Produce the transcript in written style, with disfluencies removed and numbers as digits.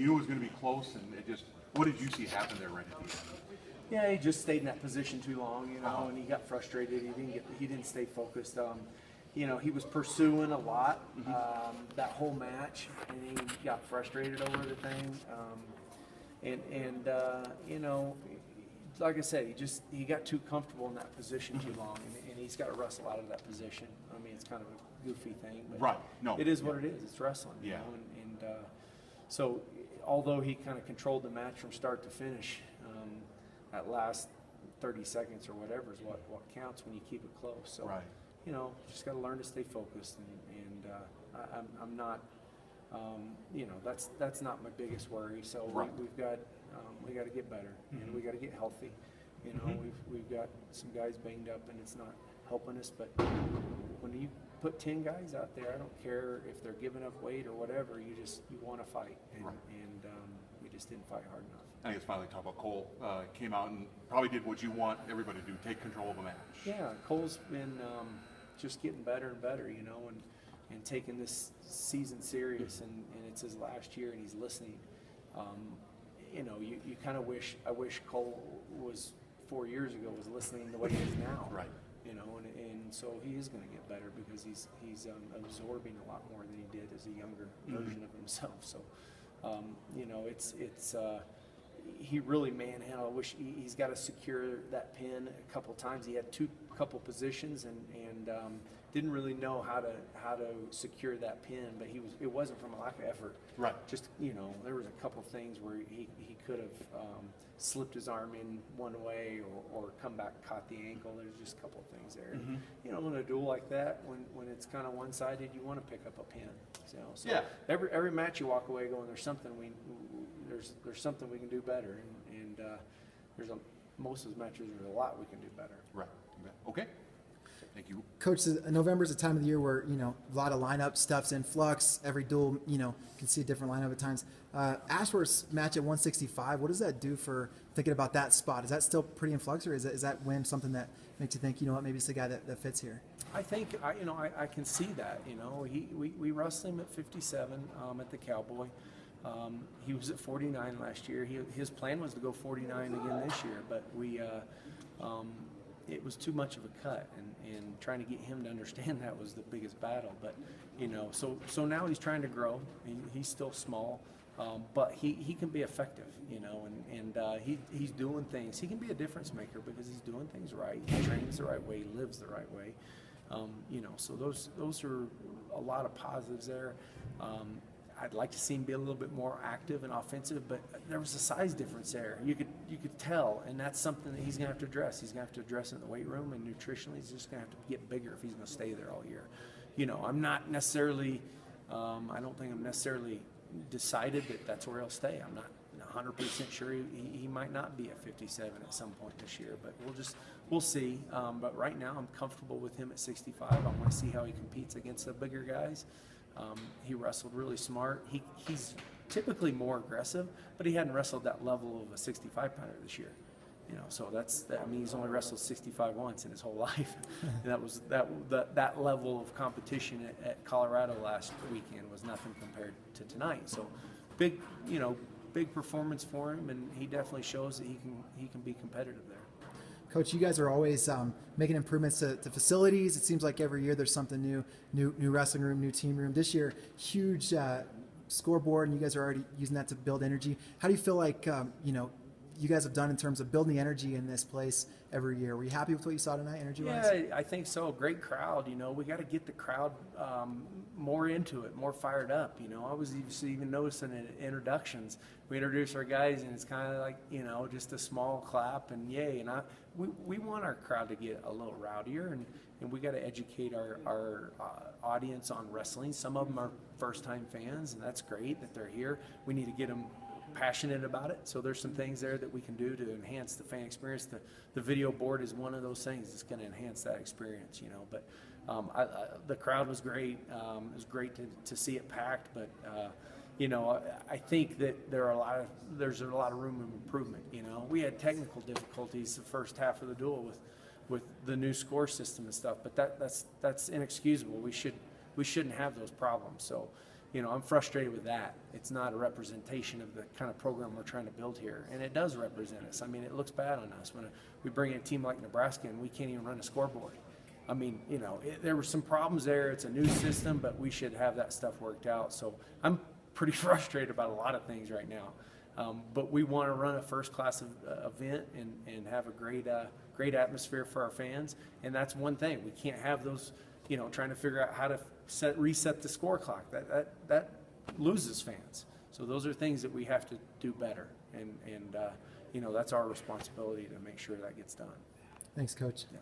You knew it was going to be close, and it just. What did you see happen there right at the end? Yeah, he just stayed in that position too long, and he got frustrated. He didn't stay focused. He was pursuing a lot that whole match, and he got frustrated over the thing. Like I said, he got too comfortable in that position too long, and he's got to wrestle out of that position. I mean, it's kind of a goofy thing, but right? No, it is what it is. It's wrestling, you know. So although he kind of controlled the match from start to finish, that last 30 seconds or whatever is what counts when you keep it close. So, just got to learn to stay focused, and I'm not, that's not my biggest worry. So we got to get better, and we got to get healthy. We've got some guys banged up, and it's not helping us. But when you put 10 guys out there, I don't care if they're giving up weight or whatever. You want to fight, and we just didn't fight hard enough. I think it's finally talk about Cole. Came out and probably did what you want everybody to do, take control of the match. Yeah, Cole's been just getting better and better, and taking this season serious, and it's his last year, and he's listening. You kind of I wish Cole was 4 years ago was listening the way he is now. Right. And so he is going to get better because he's absorbing a lot more than he did as a younger version of himself. So, he really manhandled. I wish he's got to secure that pin a couple times. He had couple positions and didn't really know how to secure that pin, but it wasn't from a lack of effort. Right. Just there was a couple things where he could have slipped his arm in one way or come back, caught the ankle. There's just a couple of things there. In a duel like that, when it's kind of one-sided, you want to pick up a pin. So every match you walk away going, there's something there's something we can do better, and most of those matches there's a lot we can do better. Right. Okay. Thank you. Coach, November is a time of the year where, a lot of lineup stuff's in flux. Every duel, can see a different lineup at times. Ashworth's match at 165, what does that do for thinking about that spot? Is that still pretty in flux, or is that win something that makes you think, maybe it's the guy that fits here? I think, I can see that, we wrestled him at 57 at the Cowboy. He was at 49 last year. His plan was to go 49 again this year, but it was too much of a cut, and trying to get him to understand that was the biggest battle. But so now he's trying to grow. He's still small, but he can be effective, and he's doing things. He can be a difference maker because he's doing things right. He trains the right way, he lives the right way. So those are a lot of positives there. I'd like to see him be a little bit more active and offensive, but there was a size difference there. You could tell, and that's something that he's going to have to address. He's going to have to address it in the weight room, and nutritionally, he's just going to have to get bigger if he's going to stay there all year. I'm not necessarily, I don't think I'm necessarily decided that that's where he'll stay. I'm not 100% sure. He might not be at 57 at some point this year, but we'll see. But right now, I'm comfortable with him at 65. I want to see how he competes against the bigger guys. He wrestled really smart. He's typically more aggressive, but he hadn't wrestled that level of a 65-pounder this year. So he's only wrestled 65 once in his whole life. And that was that level of competition at Colorado last weekend was nothing compared to tonight. So big performance for him, and he definitely shows that he can be competitive there. Coach, you guys are always making improvements to facilities. It seems like every year there's something new wrestling room, new team room. This year, huge scoreboard, and you guys are already using that to build energy. How do you feel like you guys have done in terms of building energy in this place every year? Were you happy with what you saw tonight, energy-wise? Yeah, I think so. Great crowd. We got to get the crowd more into it, more fired up. I was even noticing in introductions, we introduce our guys, and it's kind of like just a small clap and yay. And we want our crowd to get a little rowdier, and we got to educate our audience on wrestling. Some of them are first-time fans, and that's great that they're here. We need to get them passionate about it. So there's some things there that we can do to enhance the fan experience. The video board is one of those things that's going to enhance that experience, But the crowd was great. It was great to see it packed, but I think that there's a lot of room of improvement. We had technical difficulties the first half of the duel with the new score system and stuff, but that's inexcusable. We shouldn't have those problems. So I'm frustrated with that. It's not a representation of the kind of program we're trying to build here, and it does represent us. I mean, it looks bad on us when we bring in a team like Nebraska and we can't even run a scoreboard. I mean, there were some problems there. It's a new system, but we should have that stuff worked out. So I'm pretty frustrated about a lot of things right now. But we want to run a first-class event and have a great atmosphere for our fans, and that's one thing. We can't have those, trying to figure out how to reset the score clock. That loses fans. So those are things that we have to do better, and that's our responsibility to make sure that gets done. Thanks, Coach. Yeah.